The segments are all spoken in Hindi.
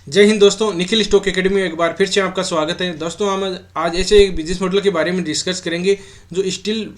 जय हिंद दोस्तों, निखिल स्टॉक एकेडमी में एक बार फिर से आपका स्वागत है। दोस्तों हम आज ऐसे एक बिजनेस मॉडल के बारे में डिस्कस करेंगे जो स्टील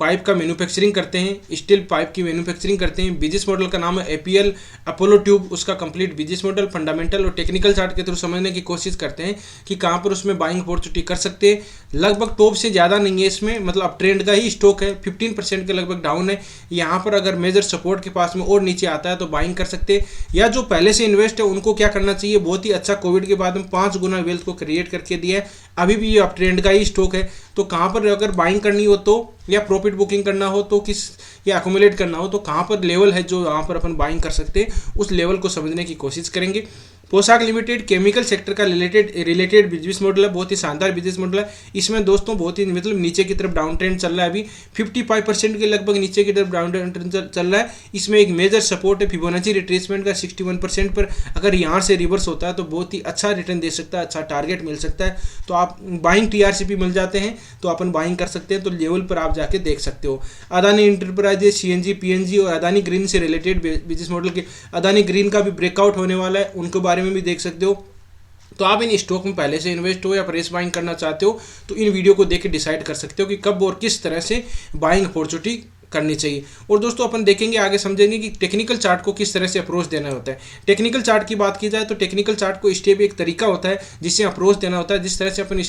पाइप का मैन्युफैक्चरिंग करते हैं, स्टील पाइप की मैन्युफैक्चरिंग करते हैं। बिजनेस मॉडल का नाम है एपीएल अपोलो ट्यूब। उसका कंप्लीट बिजनेस मॉडल फंडामेंटल और टेक्निकल चार्ट के थ्रू समझने की कोशिश करते हैं कि कहाँ पर उसमें बाइंग अपॉर्चुनिटी कर सकते हैं। लगभग टॉप से ज़्यादा नहीं है इसमें, मतलब अब ट्रेंड का ही स्टॉक है। 15% के लगभग डाउन है। यहाँ पर अगर मेजर सपोर्ट के पास में और नीचे आता है तो बाइंग कर सकते हैं, या जो पहले से इन्वेस्ट है उनको क्या करना चाहिए, बहुत ही अच्छा कोविड के बाद में 5 गुना वेल्थ को क्रिएट करके दिया है। अभी भी ये अप ट्रेंड का ही स्टॉक है। तो कहाँ पर अगर बाइंग करनी हो तो, या प्रॉफिट बुकिंग करना हो तो किस, या अकोमुलेट करना हो तो कहाँ पर लेवल है जो यहाँ पर अपन बाइंग कर सकते हैं, उस लेवल को समझने की कोशिश करेंगे। पोशाक लिमिटेड केमिकल सेक्टर का रिलेटेड बिजनेस मॉडल है, बहुत ही शानदार बिजनेस मॉडल है। इसमें दोस्तों बहुत ही मतलब नीचे की तरफ डाउन ट्रेंड चल रहा है। अभी 55% के लगभग नीचे की तरफ डाउन ट्रेंड चल रहा है। इसमें एक मेजर सपोर्ट है फिबोनाची रिट्रेसमेंट का 61% पर। अगर यहाँ से रिवर्स होता है तो बहुत ही अच्छा रिटर्न दे सकता है, अच्छा टारगेट मिल सकता है। तो आप बाइंग टीआरसीपी मिल जाते हैं तो अपन बाइंग कर सकते हैं। तो लेवल पर आप जाके देख सकते हो। अदानी इंटरप्राइजेज, सीएनजी, पीएनजी और अदानी ग्रीन से रिलेटेड बिजनेस मॉडल के अदानी ग्रीन का भी ब्रेकआउट होने वाला है, उनके बारे में भी देख सकते हो। तो आप इन स्टॉक में पहले से इन्वेस्ट हो या फ्रेश बाइंग करना चाहते हो तो इन वीडियो को देख के डिसाइड कर सकते हो कि कब और किस तरह से बाइंग अपॉर्चुनिटी करनी चाहिए। और दोस्तों अपन देखेंगे, आगे समझेंगे कि टेक्निकल चार्ट को किस तरह से अप्रोच देना होता है। टेक्निकल चार्ट की बात की जाए तो टेक्निकल चार्ट को स्टेप एक तरीका होता है जिससे अप्रोच देना होता है। जिस तरह से अपन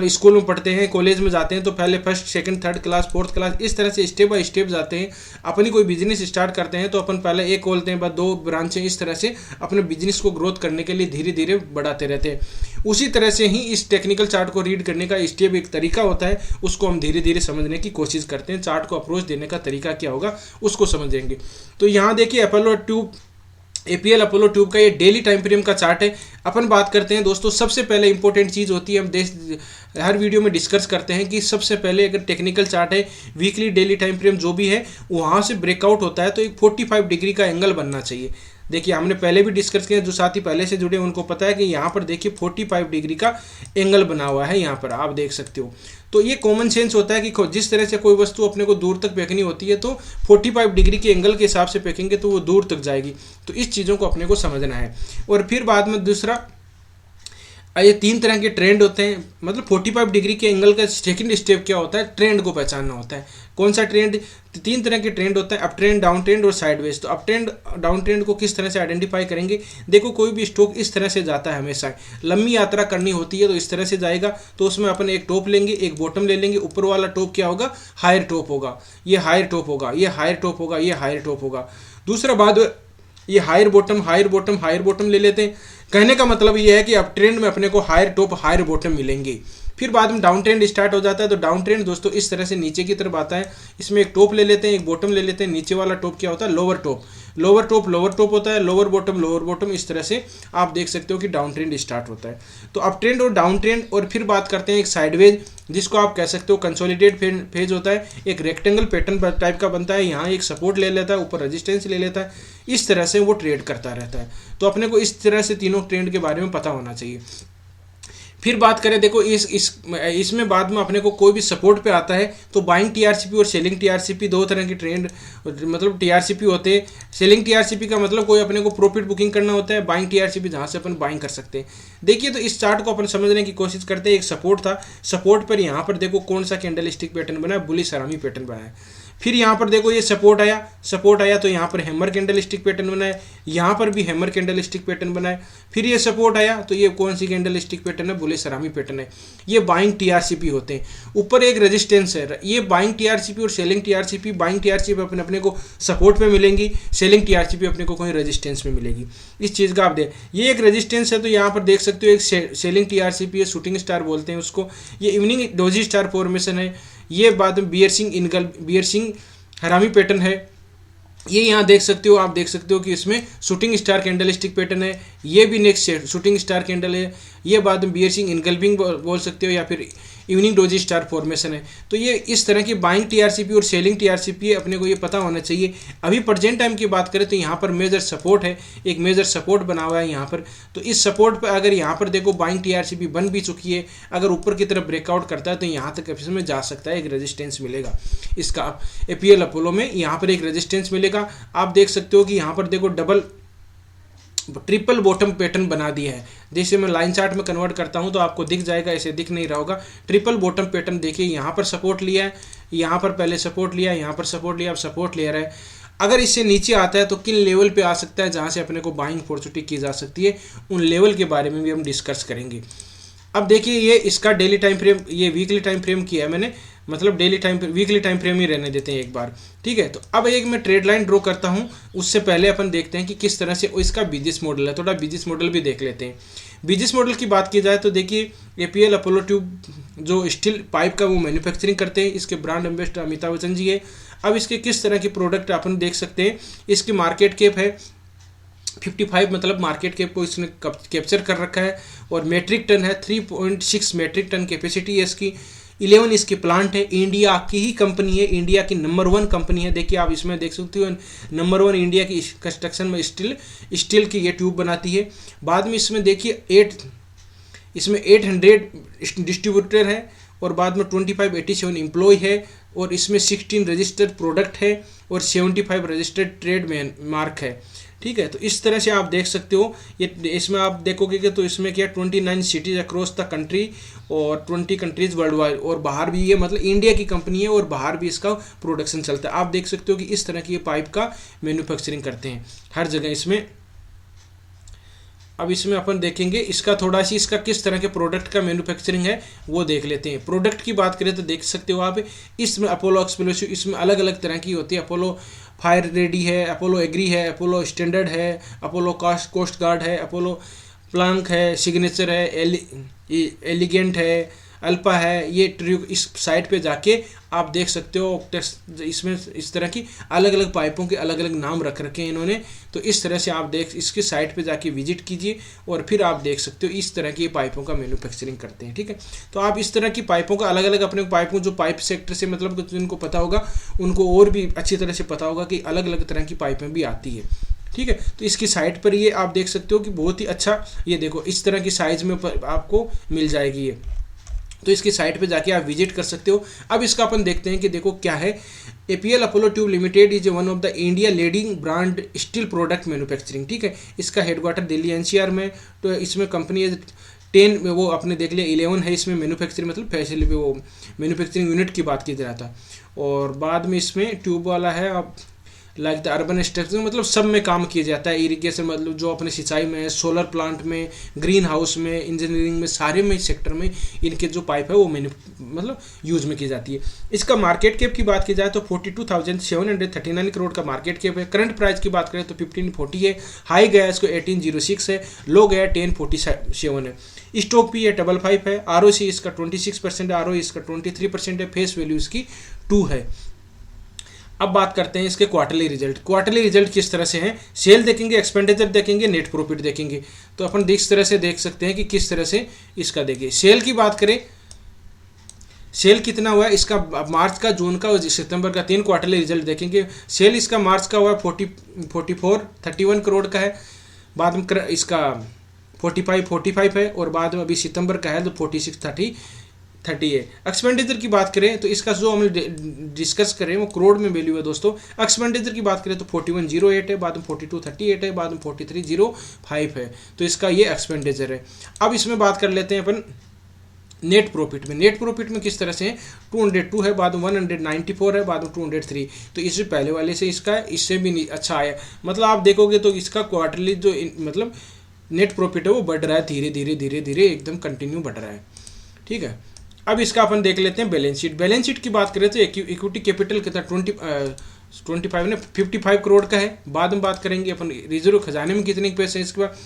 स्कूल में पढ़ते हैं, कॉलेज में जाते हैं तो पहले first, second, third class, fourth class, इस तरह से स्टेप बाय स्टेप जाते हैं। अपनी कोई बिजनेस स्टार्ट करते हैं तो अपन पहले एक खोलते हैं, बाद 2 ब्रांचें, इस तरह से अपने बिजनेस को ग्रोथ करने के लिए धीरे धीरे बढ़ाते रहते हैं। उसी तरह से ही इस टेक्निकल चार्ट को रीड करने का स्टेप एक तरीका होता है, उसको हम धीरे धीरे समझने की कोशिश करते हैं। चार्ट को अप्रोच देने का तरीका क्या होगा उसको समझेंगे। तो यहाँ देखिए Apollo tube, APL Apollo tube का ये डेली टाइम फ्रेम का चार्ट है। अपन बात करते हैं दोस्तों, सबसे पहले इंपॉर्टेंट चीज़ होती है, हम हर वीडियो में डिस्कस करते हैं कि सबसे पहले अगर टेक्निकल चार्ट है, वीकली डेली टाइम फ्रेम जो भी है, वहाँ से ब्रेकआउट होता है तो एक 45 डिग्री का एंगल बनना चाहिए। देखिए हमने पहले भी डिस्कस किया, जो साथी पहले से जुड़े उनको पता है कि यहाँ पर देखिए 45 डिग्री का एंगल बना हुआ है, यहाँ पर आप देख सकते हो। तो ये कॉमन सेंस होता है कि जिस तरह से कोई वस्तु अपने को दूर तक फेंकनी होती है तो 45 डिग्री के एंगल के हिसाब से फेंकेंगे तो वो दूर तक जाएगी। तो इस चीज़ों को अपने को समझना है। और फिर बाद में दूसरा, ये 3 तरह के ट्रेंड होते हैं, मतलब 45 डिग्री के एंगल का सेकंड स्टेप क्या होता है, ट्रेंड को पहचानना होता है। कौन सा ट्रेंड, 3 तरह के ट्रेंड होता है, अप ट्रेंड, डाउन ट्रेंड और साइडवेज। तो अप ट्रेंड, डाउन ट्रेंड को किस तरह से आइडेंटिफाई करेंगे, देखो कोई भी स्टॉक इस तरह से जाता है, हमेशा लंबी यात्रा करनी होती है तो इस तरह से जाएगा। तो उसमें अपन एक टॉप लेंगे, एक बॉटम ले लेंगे। ऊपर वाला टॉप क्या होगा, हायर टॉप होगा, ये हायर टॉप होगा, ये हायर टॉप होगा, ये हायर टॉप होगा। दूसरा बात, ये higher bottom, higher bottom, higher bottom ले लेते हैं। कहने का मतलब ये है कि अब ट्रेंड में अपने को हायर टॉप, हायर बॉटम मिलेंगे। फिर बाद में डाउन ट्रेंड स्टार्ट हो जाता है। तो डाउन ट्रेंड दोस्तों इस तरह से नीचे की तरफ आता है। इसमें एक टॉप ले लेते हैं, एक बॉटम ले लेते हैं। नीचे वाला टॉप क्या होता है, lower top, lower top, lower top होता है, लोअर बॉटम, लोअर बॉटम। इस तरह से आप देख सकते हो कि डाउन ट्रेंड स्टार्ट होता है। तो अप ट्रेंड और डाउन ट्रेंड। और फिर बात करते हैं एक साइडवेज, जिसको आप कह सकते हो कंसोलिडेट फेज होता है। एक रेक्टेंगल पैटर्न टाइप का बनता है, यहाँ एक सपोर्ट ले लेता है, ऊपर रेजिस्टेंस ले लेता है। इस तरह से वो ट्रेड करता रहता है। तो अपने को इस तरह से तीनों ट्रेंड के बारे में पता होना चाहिए। फिर बात करें, देखो इसमें बाद में अपने को कोई भी सपोर्ट पे आता है तो बाइंग टीआरसीपी और सेलिंग टीआरसीपी, 2 तरह की ट्रेंड मतलब टीआरसीपी होते हैं। सेलिंग टीआरसीपी का मतलब कोई अपने को प्रॉफिट बुकिंग करना होता है, बाइंग टीआरसीपी जहाँ से अपन बाइंग कर सकते हैं। देखिए तो इस चार्ट को अपन समझने की कोशिश करते हैं। एक सपोर्ट था, सपोर्ट पर यहाँ पर देखो कौन सा कैंडल स्टिक पैटर्न बना है, बुलिश हरामी पैटर्न बना है। फिर यहाँ पर देखो ये सपोर्ट आया, सपोर्ट आया तो यहाँ पर हैमर कैंडल स्टिक पैटर्न बना है, यहाँ पर भी हैमर कैंडल स्टिक पैटर्न बना है। फिर ये सपोर्ट आया तो ये कौन सी कैंडल स्टिक पैटर्न है, बुलिश हरामी पैटर्न है। ये बाइंग टीआरसीपी होते हैं। ऊपर एक रेजिस्टेंस है, ये बाइंग टीआरसीपी और सेलिंग टीआरसीपी। बाइंग टीआरसीपी अपने को सपोर्ट पे मिलेंगी, सेलिंग टीआरसीपी अपने को कोई रेजिस्टेंस में मिलेगी। इस चीज़ का आप देख, ये एक रेजिस्टेंस है तो यहाँ पर देख सकते हो एक सेलिंग टीआरसीपी है, शूटिंग स्टार बोलते हैं उसको। ये इवनिंग डोजी स्टार फॉर्मेशन है। ये बाद में बियर सिंह हरामी पैटर्न है। ये यहाँ देख सकते हो, आप देख सकते हो कि इसमें shooting star candle stick pattern है। ये भी नेक्स्ट शूटिंग स्टार कैंडल है। ये बाद में बियर सिंह इनगल्फिंग बोल सकते हो, या फिर इवनिंग डोजी स्टार फॉर्मेशन है। तो ये इस तरह की बाइंग टीआरसीपी और सेलिंग टीआरसीपी अपने को ये पता होना चाहिए। अभी प्रेजेंट टाइम की बात करें तो यहाँ पर मेजर सपोर्ट है, एक मेजर सपोर्ट बना हुआ है यहाँ पर। तो इस सपोर्ट पर अगर यहाँ पर देखो बाइंग टीआरसीपी बन भी चुकी है, अगर ऊपर की तरफ ब्रेकआउट करता है तो यहाँ तक इसमें जा सकता है, एक रेजिस्टेंस मिलेगा इसका। एपीएल अपोलो में यहाँ पर एक रेजिस्टेंस मिलेगा। आप देख सकते हो कि यहाँ पर देखो डबल ट्रिपल बॉटम पैटर्न बना दिया है। जैसे मैं लाइन चार्ट में कन्वर्ट करता हूं तो आपको दिख जाएगा, ऐसे दिख नहीं रहा होगा। ट्रिपल बॉटम पैटर्न देखिए, यहाँ पर सपोर्ट लिया है, यहाँ पर पहले सपोर्ट लिया, यहाँ पर सपोर्ट लिया, अब सपोर्ट ले रहा है। अगर इससे नीचे आता है तो किन लेवल पे आ सकता है जहाँ से अपने को बाइंग अपॉर्चुनिटी की जा सकती है, उन लेवल के बारे में भी हम डिस्कस करेंगे। अब देखिए ये इसका डेली टाइम फ्रेम, ये वीकली टाइम फ्रेम किया है मैंने, मतलब वीकली टाइम फ्रेम ही रहने देते हैं एक बार, ठीक है। तो अब एक मैं ट्रेड लाइन ड्रॉ करता हूं, उससे पहले अपन देखते हैं कि किस तरह से इसका बिजनेस मॉडल है। थोड़ा बिजनेस मॉडल भी देख लेते हैं। बिजनेस मॉडल की बात की जाए तो देखिए एपीएल अपोलो ट्यूब जो स्टील पाइप का वो मैन्युफैक्चरिंग करते हैं, इसके ब्रांड एम्बेसडर अमिताभ बच्चन जी है। अब इसके किस तरह की प्रोडक्ट अपन देख सकते हैं, इसकी मार्केट कैप है 55, मतलब मार्केट कैप को इसने कैप्चर कर रखा है, और मेट्रिक टन है 3.6 मेट्रिक टन कैपेसिटी है इसकी। 11 इसके प्लांट है, इंडिया की ही कंपनी है, इंडिया की नंबर 1 कंपनी है। देखिए आप इसमें देख सकते हो नंबर 1 इंडिया की कंस्ट्रक्शन में स्टील की ये ट्यूब बनाती है। बाद में इसमें देखिए 800 डिस्ट्रीब्यूटर है, और बाद में 27 एम्प्लॉय है, और इसमें 16 रजिस्टर्ड प्रोडक्ट है, और 75 रजिस्टर्ड ट्रेड मार्क है, ठीक है। तो इस तरह से आप देख सकते हो। ये इसमें आप देखोगे कि तो इसमें क्या 29 सिटीज अक्रॉस द कंट्री और 20 कंट्रीज वर्ल्ड वाइड, और बाहर भी ये मतलब इंडिया की कंपनी है और बाहर भी इसका प्रोडक्शन चलता है। आप देख सकते हो कि इस तरह की ये पाइप का मैन्युफैक्चरिंग करते हैं हर जगह इसमें। अब इसमें अपन देखेंगे इसका थोड़ा सी इसका किस तरह के प्रोडक्ट का मैन्युफैक्चरिंग है वो देख लेते हैं। प्रोडक्ट की बात करें तो देख सकते हो आप, इसमें अपोलो एक्सप्लोसिव, इसमें अलग अलग तरह की होती है। अपोलो फायर रेडी है, अपोलो एग्री है, अपोलो स्टैंडर्ड है, अपोलो कोस्ट गार्ड है, अपोलो प्लांक है, सिग्नेचर है, एलिगेंट है, अल्पा है। ये ट्रिक इस साइट पे जाके आप देख सकते हो, इसमें इस तरह की अलग अलग पाइपों के अलग अलग नाम रख रखे हैं इन्होंने। तो इस तरह से आप इसके साइट पे जाके विजिट कीजिए, और फिर आप देख सकते हो इस तरह की पाइपों का मैन्युफैक्चरिंग करते हैं, ठीक है। तो आप इस तरह की पाइपों का अलग अलग अपने पाइपों जो पाइप सेक्टर से मतलब जिनको पता होगा उनको और भी अच्छी तरह से पता होगा कि अलग अलग तरह की पाइपें भी आती है, ठीक है। तो इसकी साइट पर ये आप देख सकते हो कि बहुत ही अच्छा, ये देखो इस तरह की साइज में आपको मिल जाएगी ये। तो इसकी साइट पे जाके आप विजिट कर सकते हो। अब इसका अपन देखते हैं कि देखो क्या है। APL Apollo tube limited is one of the India leading brand steel product manufacturing, ठीक है। इसका हेडक्वार्टर दिल्ली एनसीआर में। तो इसमें कंपनी 10 में वो आपने देख लिया, 11 है इसमें मैन्युफैक्चरिंग, मतलब फैसिलिटी वो मैन्युफैक्चरिंग यूनिट की बात की जा रहा था। और बाद में इसमें ट्यूब वाला है, अब लाइक द अर्बन स्ट्रक्चर, मतलब सब में काम किया जाता है। इरिगेशन मतलब जो अपने सिंचाई में, सोलर प्लांट में, ग्रीन हाउस में, इंजीनियरिंग में, सारे में सेक्टर में इनके जो पाइप है वो मतलब यूज में की जाती है। इसका मार्केट कैप की बात की जाए तो 42,739 करोड़ का मार्केट कैप है। करंट प्राइस की बात करें तो 1540 है। हाई गया इसको 1806 है, लो गया 1047 है। स्टॉक पी है 55 है। ROC इसका 26% है, ROE इसका 23% है। फेस वैल्यू इसकी 2 है। अब बात करते हैं इसके क्वार्टरली रिजल्ट। क्वार्टरली रिजल्ट किस तरह से हैं, सेल देखेंगे, एक्सपेंडिचर देखेंगे, नेट प्रॉफिट देखेंगे। तो अपन इस तरह से देख सकते हैं कि किस तरह से इसका देखिए। सेल की बात करें, सेल कितना हुआ है इसका मार्च का, जून का और सितंबर का, 3 क्वार्टरली रिजल्ट देखेंगे। सेल इसका मार्च का हुआ 31 करोड़ का है। बाद में इसका 45 है, और बाद में अभी सितंबर का है तो 46-30 है। एक्सपेंडिचर की बात करें तो इसका जो हम डिस्कस करें वो करोड़ में वैल्यू है दोस्तों। एक्सपेंडिचर की बात करें तो 4108 है, बाद में 4238 है, बाद में 4305 है। तो इसका ये एक्सपेंडिचर है। अब इसमें बात कर लेते हैं अपन नेट प्रॉफिट में। नेट प्रॉफिट में किस तरह से है, 202 है, बाद में 194 है, बाद में 203। तो इससे पहले वाले से इसका इससे भी अच्छा आया। मतलब आप देखोगे तो इसका क्वार्टरली जो मतलब नेट प्रॉफिट है वो बढ़ रहा है, धीरे धीरे धीरे धीरे एकदम कंटिन्यू बढ़ रहा है, ठीक है। अब इसका अपन देख लेते हैं बैलेंस शीट। बैलेंस शीट की बात करें तो इक्विटी कैपिटल कितना 55 करोड़ का है। बाद में बात करेंगे अपन रिजर्व खजाने में कितने पैसे हैं, इसके बाद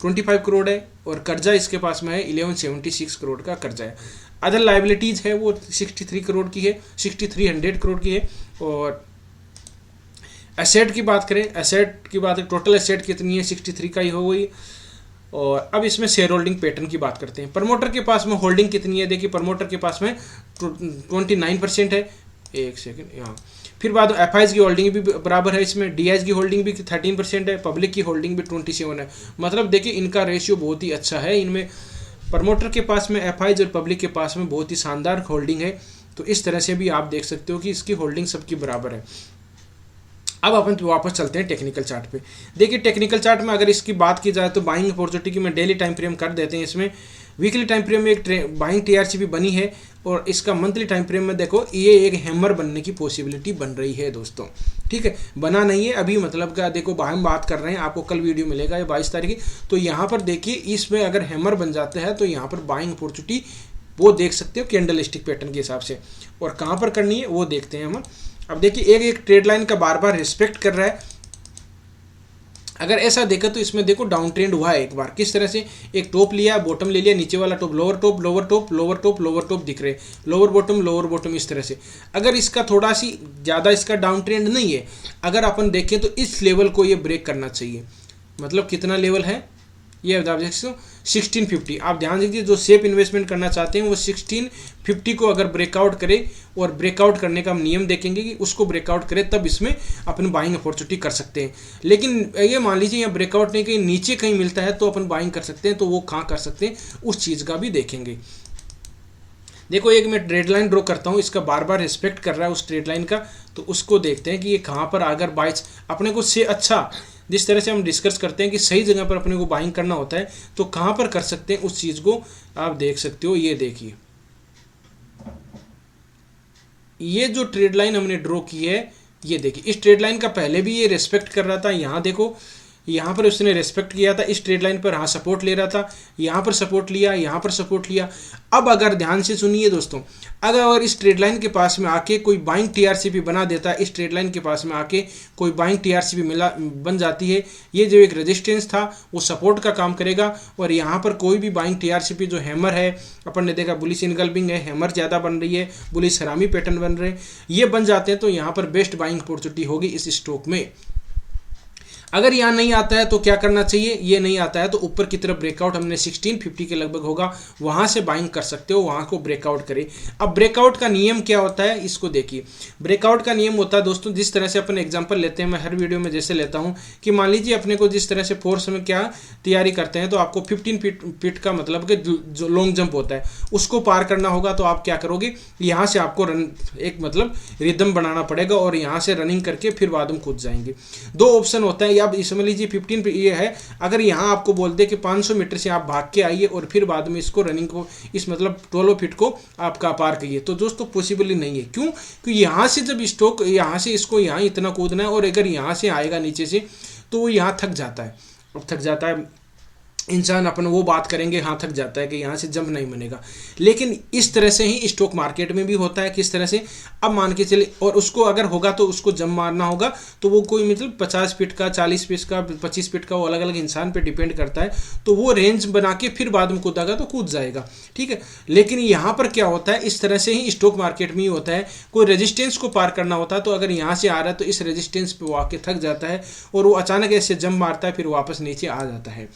25 करोड़ है, और कर्जा इसके पास में है 1176 करोड़ का कर्जा है। अदर लाइबिलिटीज़ है वो 63 करोड़ की है, 6300 करोड़ की है। और एसेट की बात करें, एसेट की बात टोटल एसेट कितनी है, 63 का ही हो गई। और अब इसमें शेयर होल्डिंग पैटर्न की बात करते हैं। प्रमोटर के पास में होल्डिंग कितनी है, देखिए प्रमोटर के पास में 29% है। एक सेकंड यहाँ, फिर बाद FIs की होल्डिंग भी बराबर है इसमें। DIs की होल्डिंग भी 13% है, पब्लिक की होल्डिंग भी 27 है। मतलब देखिए इनका रेशियो बहुत ही अच्छा है। इनमें प्रमोटर के पास में FIs और पब्लिक के पास में बहुत ही शानदार होल्डिंग है। तो इस तरह से भी आप देख सकते हो कि इसकी होल्डिंग सबकी बराबर है। अब अपन वापस चलते हैं टेक्निकल चार्ट पे। देखिए टेक्निकल चार्ट में अगर इसकी बात की जाए तो बाइंग अपॉर्चुनिटी की मैं डेली टाइम फ्रेम कर देते हैं। इसमें वीकली टाइम फ्रेम में एक बाइंग टीआरसीपी बनी है और इसका मंथली टाइम फ्रेम में देखो ये एक हैमर बनने की पॉसिबिलिटी बन रही है दोस्तों। ठीक है, बना नहीं है अभी, मतलब का देखो हम बात कर रहे हैं, आपको कल वीडियो मिलेगा ये 22 तारीख की। तो यहाँ पर देखिए इसमें अगर हैमर बन जाता है तो यहाँ पर बाइंग अपॉर्चुनिटी वो देख सकते हो कैंडल स्टिक पैटर्न के हिसाब से, और कहाँ पर करनी है वो देखते हैं हम। अब देखिए एक ट्रेड लाइन का बार बार रिस्पेक्ट कर रहा है। अगर ऐसा देखा तो इसमें देखो डाउन ट्रेंड हुआ है एक बार, किस तरह से एक टॉप लिया, बॉटम ले लिया, नीचे वाला top, lower top, lower top, lower top, lower top दिख रहे, लोअर बॉटम इस तरह से। अगर इसका थोड़ा सी ज़्यादा इसका डाउन ट्रेंड नहीं है, अगर अपन देखें तो इस लेवल को ये ब्रेक करना चाहिए। मतलब कितना लेवल है ये आप देख सकते हो 1650। आप ध्यान दीजिए जो सेफ इन्वेस्टमेंट करना चाहते हैं वो 1650 को अगर ब्रेकआउट करे, और ब्रेकआउट करने का हम नियम देखेंगे कि उसको ब्रेकआउट करे तब इसमें अपन बाइंग अपॉर्चुनिटी कर सकते हैं। लेकिन ये मान लीजिए यहाँ ब्रेकआउट नहीं कहीं नीचे कहीं मिलता है तो अपन बाइंग कर सकते हैं, तो वो कहाँ कर सकते हैं उस चीज़ का भी देखेंगे। देखो एक मैं ट्रेड लाइन ड्रॉ करता हूँ, इसका बार बार रिस्पेक्ट कर रहा है उस ट्रेड लाइन का, तो उसको देखते हैं कि ये कहाँ पर अगर बाइस अपने को से अच्छा, जिस तरह से हम डिस्कस करते हैं कि सही जगह पर अपने को बाइंग करना होता है तो कहाँ पर कर सकते हैं उस चीज़ को आप देख सकते हो। ये देखिए ये जो ट्रेड लाइन हमने ड्रॉ की है, ये देखिए इस ट्रेड लाइन का पहले भी ये रिस्पेक्ट कर रहा था। यहाँ देखो यहाँ पर उसने रेस्पेक्ट किया था, इस ट्रेड लाइन पर हाँ सपोर्ट ले रहा था, यहाँ पर सपोर्ट लिया, यहाँ पर सपोर्ट लिया। अब अगर ध्यान से सुनिए दोस्तों, अगर इस ट्रेड लाइन के पास में आके कोई बाइंग टीआरसीपी बना देता है, इस ट्रेड लाइन के पास में आके कोई बाइंग टीआरसीपी बन जाती है, ये जो एक रेजिस्टेंस था वो सपोर्ट का काम करेगा। और यहाँ पर कोई भी बाइंग टीआरसीपी जो हैमर है, अपन ने देखा बुलिश इनगल्बिंग है, हैमर ज़्यादा बन रही है, बुलिश हरामी पैटर्न बन रहे हैं, ये बन जाते हैं तो यहाँ पर बेस्ट बाइंग अपॉर्चुनिटी होगी इस स्टॉक में। अगर यहाँ नहीं आता है तो क्या करना चाहिए, ये नहीं आता है तो ऊपर की तरफ ब्रेकआउट हमने 1650 के लगभग होगा, वहाँ से बाइंग कर सकते हो, वहाँ को ब्रेकआउट करें। अब ब्रेकआउट का नियम क्या होता है इसको देखिए। ब्रेकआउट का नियम होता है दोस्तों, जिस तरह से अपन एग्जांपल लेते हैं, मैं हर वीडियो में जैसे लेता हूँ कि मान लीजिए अपने को जिस तरह से फोर्स में क्या तैयारी करते हैं तो आपको 15 फीट का मतलब कि जो लॉन्ग जंप होता है उसको पार करना होगा, तो आप क्या करोगे, यहाँ से आपको रन एक मतलब रिदम बनाना पड़ेगा और यहाँ से रनिंग करके फिर बाद में कूद जाएंगे। दो ऑप्शन होता है, अब समझ लीजिए 15 पे ये है, अगर यहाँ आपको बोल दे कि 500 मीटर से आप भाग के आइए और फिर बाद में इसको रनिंग को इस मतलब 12 फीट को आपका पार करिए, तो दोस्तों पॉसिबल ही नहीं है। क्यों? क्योंकि यहाँ से जब स्टॉक यहाँ से इसको यहाँ इतना कूदना है और अगर यहाँ से आएगा नीचे से तो वो यहाँ थक जाता है, और थक जाता है इंसान, अपन वो बात करेंगे, हाँ थक जाता है कि यहाँ से जंप नहीं बनेगा। लेकिन इस तरह से ही स्टॉक मार्केट में भी होता है। किस तरह से, अब मान के चले, और उसको अगर होगा तो उसको जंप मारना होगा तो वो कोई मतलब 50 फीट का, 40 फीट का, 25 फीट का, वो अलग अलग इंसान पे डिपेंड करता है, तो वो रेंज बना के फिर बाद में कूदेगा तो कूद जाएगा। ठीक है, लेकिन यहाँ पर क्या होता है, इस तरह से ही स्टॉक मार्केट में ही होता है, कोई रेजिस्टेंस को पार करना होता है तो अगर यहाँ से आ रहा है तो इस रेजिस्टेंस पे वो आके थक जाता है और वो अचानक ऐसे जंप मारता है, फिर वापस नीचे आ जाता है।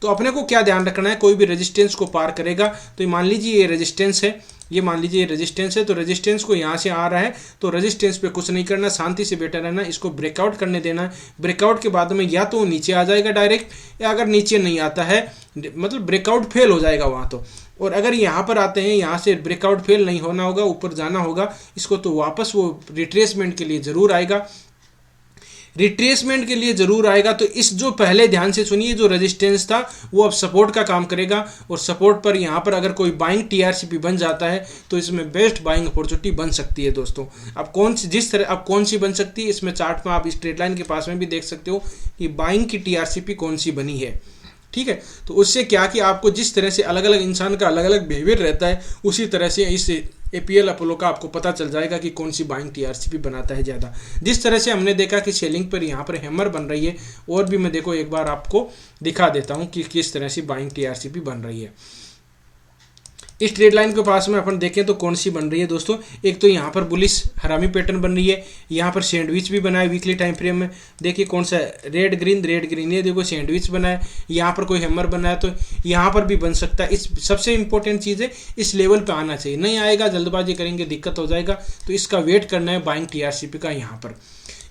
तो अपने को क्या ध्यान रखना है, कोई भी रेजिस्टेंस को पार करेगा तो मान लीजिए ये रेजिस्टेंस है, ये मान लीजिए ये रेजिस्टेंस है, तो रेजिस्टेंस को यहाँ से आ रहा है तो रेजिस्टेंस पे कुछ नहीं करना, शांति से बैठा रहना, इसको ब्रेकआउट करने देना है। ब्रेकआउट के बाद में या तो नीचे आ जाएगा डायरेक्ट, या अगर नीचे नहीं आता है मतलब ब्रेकआउट फेल हो जाएगा वहाँ तो। और अगर यहाँ पर आते हैं, यहाँ से ब्रेकआउट फेल नहीं होना होगा, ऊपर जाना होगा इसको, तो वापस वो रिट्रेसमेंट के लिए ज़रूर आएगा, रिट्रेसमेंट के लिए जरूर आएगा। तो इस जो पहले ध्यान से सुनिए, जो रेजिस्टेंस था वो अब सपोर्ट का काम करेगा, और सपोर्ट पर यहाँ पर अगर कोई बाइंग टीआरसीपी बन जाता है तो इसमें बेस्ट बाइंग अपॉर्चुनिटी बन सकती है दोस्तों। अब कौन सी, जिस तरह अब कौन सी बन सकती है, इसमें चार्ट में आप इस ट्रेड लाइन के पास में भी देख सकते हो कि बाइंग की टीआरसीपी कौन सी बनी है। ठीक है, तो उससे क्या कि आपको जिस तरह से अलग अलग इंसान का अलग अलग बिहेवियर रहता है, उसी तरह से इस एपीएल अपोलो का आपको पता चल जाएगा कि कौन सी बाइंग टीआरसीपी बनाता है ज़्यादा। जिस तरह से हमने देखा कि सेलिंग पर यहाँ पर हैमर बन रही है, और भी मैं देखो एक बार आपको दिखा देता हूँ कि किस तरह से बाइंग टीआरसीपी बन रही है। इस ट्रेड लाइन के पास में अपन देखें तो कौन सी बन रही है दोस्तों, एक तो यहाँ पर बुलिश हरामी पैटर्न बन रही है, यहाँ पर सैंडविच भी बना है वीकली टाइम फ्रेम में, देखिए कौन सा रेड ग्रीन, ये देखो सैंडविच बना है, यहाँ पर कोई हैमर बना है तो यहाँ पर भी बन सकता है। इस सबसे इंपॉर्टेंट चीज़ है इस लेवल पर आना चाहिए, नहीं आएगा जल्दबाजी करेंगे दिक्कत हो जाएगा, तो इसका वेट करना है बाइंग टीआरसीपी का। यहाँ पर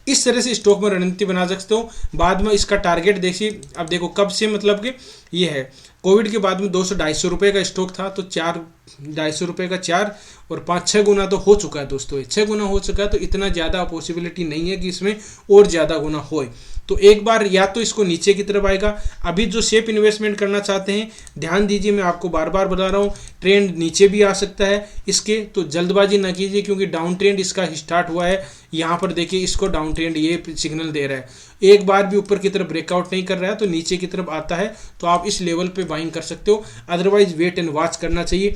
इस तरह से स्टॉक में रणनीति बना सकते हो। बाद में इसका टारगेट देखिए, अब देखो कब से, मतलब कि ये है कोविड के बाद में 200-250 रुपये का स्टॉक था, तो 250 रुपये का 4 और 5-6 गुना तो हो चुका है दोस्तों, 6 गुना हो चुका है। तो इतना ज़्यादा पॉसिबिलिटी नहीं है कि इसमें और ज़्यादा गुना होए। तो एक बार या तो इसको नीचे की तरफ आएगा। अभी जो सेफ इन्वेस्टमेंट करना चाहते हैं, ध्यान दीजिए, मैं आपको बार बार बता रहा हूँ, ट्रेंड नीचे भी आ सकता है इसके, तो जल्दबाजी ना कीजिए, क्योंकि डाउन ट्रेंड इसका स्टार्ट हुआ है। यहाँ पर देखिए इसको डाउन ट्रेंड ये सिग्नल दे रहा है, एक बार भी ऊपर की तरफ ब्रेकआउट नहीं कर रहा है, तो नीचे की तरफ आता है तो आप इस लेवल पे बाइंग कर सकते हो। अदरवाइज वेट एंड वॉच करना चाहिए,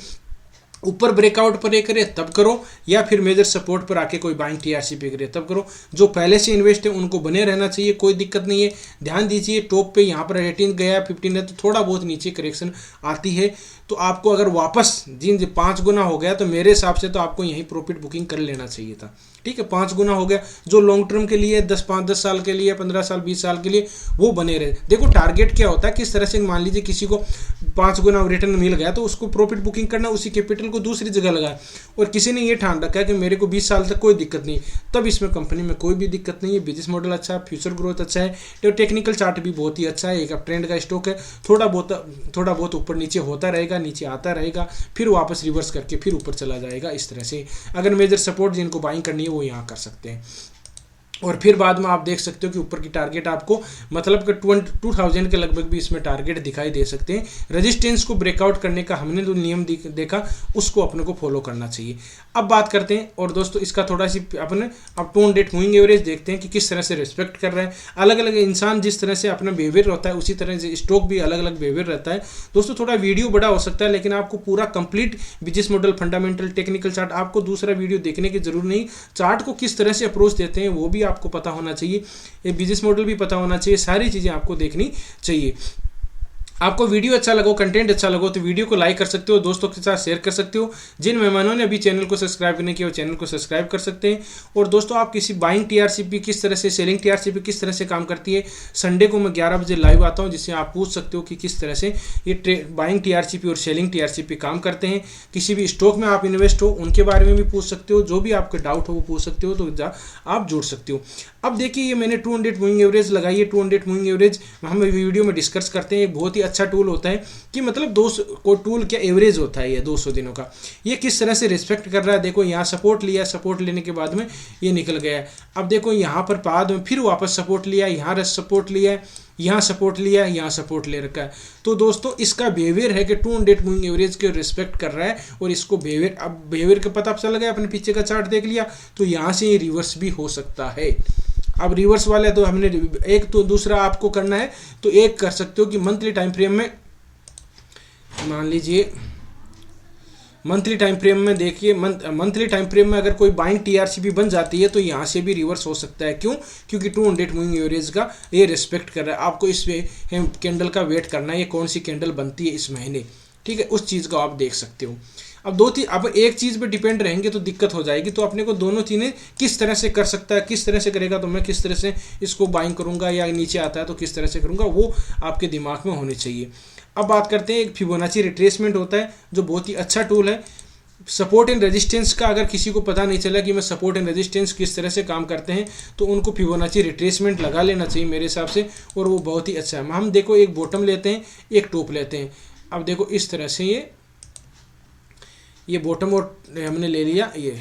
ऊपर ब्रेकआउट पर ये करे तब करो, या फिर मेजर सपोर्ट पर आके कोई बाइंग टीआरसी पे करे तब करो। जो पहले से इन्वेस्ट है उनको बने रहना चाहिए, कोई दिक्कत नहीं है। ध्यान दीजिए टॉप पे यहाँ पर 18 गया, 15 है, तो थोड़ा बहुत नीचे करेक्शन आती है। तो आपको अगर वापस जिन 5 गुना हो गया, तो मेरे हिसाब से तो आपको यहीं प्रॉफिट बुकिंग कर लेना चाहिए था। ठीक है, 5 गुना हो गया, जो लॉन्ग टर्म के लिए 10 साल के लिए, 15 साल 20 साल के लिए वो बने रहे। देखो टारगेट क्या होता है, किस तरह से, मान लीजिए किसी को 5 गुना रिटर्न मिल गया, तो उसको प्रॉफिट बुकिंग करना, उसी कैपिटल को दूसरी जगह लगाए। और किसी ने ये ठान रखा है कि मेरे को 20 साल तक कोई दिक्कत नहीं, तब इसमें कंपनी में कोई भी दिक्कत नहीं है। बिजनेस मॉडल अच्छा है, फ्यूचर ग्रोथ अच्छा है, तो टेक्निकल चार्ट भी बहुत ही अच्छा है, एक अप ट्रेंड का स्टॉक है। थोड़ा बहुत ऊपर नीचे होता रहेगा, नीचे आता रहेगा, फिर वापस रिवर्स करके फिर ऊपर चला जाएगा। इस तरह से अगर मेजर सपोर्ट जिनको बाइंग करनी है वो यहाँ कर सकते हैं। और फिर बाद में आप देख सकते हो कि ऊपर की टारगेट आपको, मतलब कि 2000 के लगभग भी इसमें टारगेट दिखाई दे सकते हैं। रेजिस्टेंस को ब्रेकआउट करने का हमने जो नियम देखा उसको अपने को फॉलो करना चाहिए। अब बात करते हैं, और दोस्तों इसका थोड़ा सी अपने अब 2 डेट मूविंग एवरेज देखते हैं कि किस तरह से रिस्पेक्ट कर रहा है। अलग अलग इंसान जिस तरह से अपना बिहेवियर होता है, उसी तरह से स्टॉक भी अलग अलग बिहेवियर रहता है। दोस्तों थोड़ा वीडियो बड़ा हो सकता है, लेकिन आपको पूरा complete business model, fundamental, technical chart, आपको दूसरा वीडियो देखने की जरूरत नहीं। चार्ट को किस तरह से अप्रोच देते हैं वो भी आपको पता होना चाहिए, ये बिजनेस मॉडल भी पता होना चाहिए, सारी चीजें आपको देखनी चाहिए। आपको वीडियो अच्छा लगो, कंटेंट अच्छा लगो, तो वीडियो को लाइक कर सकते हो, दोस्तों के साथ शेयर कर सकते हो। जिन मेहमानों ने अभी चैनल को सब्सक्राइब नहीं किया वो चैनल को सब्सक्राइब कर सकते हैं। और दोस्तों आप किसी बाइंग टीआरसीपी किस तरह से, सेलिंग टीआरसीपी किस तरह से काम करती है, संडे को मैं 11 बजे लाइव आता हूं, जिससे आप पूछ सकते हो कि किस तरह से ये बाइंग टीआरसीपी और सेलिंग टीआरसीपी काम करते हैं। किसी भी स्टॉक में आप इन्वेस्ट हो उनके बारे में भी पूछ सकते हो, जो भी आपके डाउट हो वो पूछ सकते हो, तो आप जुड़ सकते हो। अब देखिए ये मैंने 200 मूविंग एवरेज लगाई है। 200 मूविंग एवरेज हम वीडियो में डिस्कस करते हैं, बहुत ही अच्छा टूल होता है कि मतलब 200 को टूल क्या एवरेज होता है ये 200 दिनों का, ये किस तरह से रिस्पेक्ट कर रहा है। देखो यहाँ सपोर्ट लिया, सपोर्ट लेने के बाद में ये निकल गया है। अब देखो यहाँ पर बाद में फिर वापस सपोर्ट लिया, यहाँ सपोर्ट लिया, यहाँ सपोर्ट लिया, यहाँ सपोर्ट ले रखा है। तो दोस्तों इसका बिहेवियर है कि 200 मूविंग एवरेज के रिस्पेक्ट कर रहा है, और इसको बिहेवियर, अब बिहेवियर का पता चल गया, अपने पीछे का चार्ट देख लिया, तो यहाँ से ये रिवर्स भी हो सकता है। अब रिवर्स वाले तो हमने एक, तो दूसरा आपको करना है तो एक कर सकते हो कि मंथली टाइम फ्रेम में, मान लीजिए मंथली टाइम फ्रेम में देखिए, मंथली टाइम फ्रेम में अगर कोई बाइंग टीआरसीपी बन जाती है तो यहाँ से भी रिवर्स हो सकता है। क्यों? क्योंकि 200 मूविंग एवरेज का ये रिस्पेक्ट कर रहा है। आपको इस कैंडल का वेट करना है, ये कौन सी कैंडल बनती है इस महीने, ठीक है, उस चीज़ को आप देख सकते हो। अब एक चीज़ पे डिपेंड रहेंगे तो दिक्कत हो जाएगी। तो अपने को दोनों चीज़ें किस तरह से कर सकता है, किस तरह से करेगा, तो मैं किस तरह से इसको बाइंग करूंगा, या नीचे आता है तो किस तरह से करूंगा, वो आपके दिमाग में होनी चाहिए। अब बात करते हैं, एक फिबोनाची रिट्रेसमेंट होता है जो बहुत ही अच्छा टूल है। सपोर्ट एंड रेजिस्टेंस का अगर किसी को पता नहीं चला कि मैं सपोर्ट एंड रेजिस्टेंस किस तरह से काम करते हैं, तो उनको फिबोनाची रिट्रेसमेंट लगा लेना चाहिए मेरे हिसाब से, और वो बहुत ही अच्छा है। हम देखो एक बॉटम लेते हैं, एक टॉप लेते हैं। अब देखो इस तरह से ये बॉटम और हमने ले लिया, ये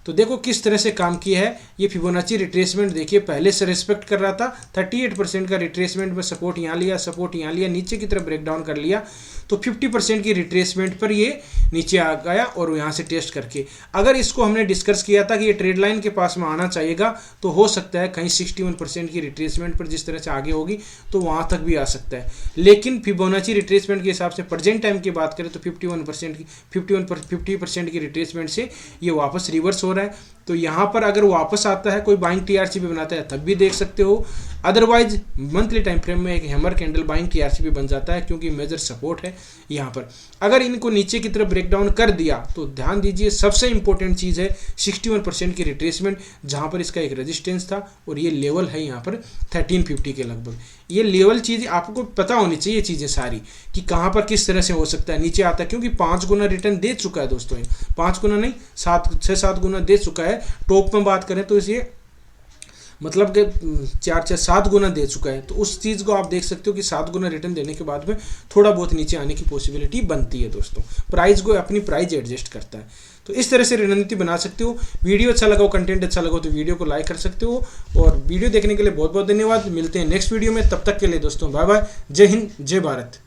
तो देखो किस तरह से काम किया है। ये फिबोनाची रिट्रेसमेंट देखिए, पहले से रिस्पेक्ट कर रहा था, 38% का रिट्रेसमेंट में सपोर्ट यहाँ लिया, सपोर्ट यहाँ लिया, नीचे की तरफ ब्रेकडाउन कर लिया, तो 50% की रिट्रेसमेंट पर ये नीचे आ गया, और यहाँ से टेस्ट करके अगर इसको हमने डिस्कस किया था कि ये ट्रेड लाइन के पास में आना चाहिएगा, तो हो सकता है कहीं 61% की रिट्रेसमेंट पर जिस तरह से आगे होगी तो वहाँ तक भी आ सकता है। लेकिन फिबोनाची रिट्रेसमेंट के हिसाब से प्रेजेंट टाइम की बात करें तो 50% की रिट्रेसमेंट से ये वापस रिवर्स हो रहा है। तो यहाँ पर अगर वापस आता है, कोई बाइंग टीआरसीपी बनाता है, तब भी देख सकते हो। अदरवाइज मंथली टाइम फ्रेम में एक हैमर कैंडल बाइंग टीआरसीपी बन जाता है, क्योंकि मेजर सपोर्ट है यहाँ पर। अगर इनको नीचे की तरफ ब्रेकडाउन कर दिया तो ध्यान दीजिए, सबसे इंपॉर्टेंट चीज़ है 61% की रिट्रेसमेंट, जहाँ पर इसका एक रेजिस्टेंस था, और ये लेवल है यहाँ पर 1350 के लगभग। ये लेवल चीज़ आपको पता होनी चाहिए, चीज़ें सारी कि कहाँ पर किस तरह से हो सकता है नीचे आता है, क्योंकि 5 गुना रिटर्न दे चुका है दोस्तों, 5 गुना नहीं 6-7 गुना दे चुका है। टॉप में बात करें तो इसे मतलब कि 4-7 गुना दे चुका है, तो उस चीज़ को आप देख सकते हो कि 7 गुना रिटर्न देने के बाद में थोड़ा बहुत नीचे आने की पॉसिबिलिटी बनती है दोस्तों। प्राइस को अपनी प्राइस एडजस्ट करता है, तो इस तरह से रणनीति बना सकते हो। वीडियो अच्छा लगा हो, कंटेंट अच्छा लगा हो तो वीडियो को लाइक कर सकते हो। और वीडियो देखने के लिए बहुत बहुत धन्यवाद। मिलते हैं नेक्स्ट वीडियो में, तब तक के लिए दोस्तों बाय बाय। जय हिंद, जय भारत।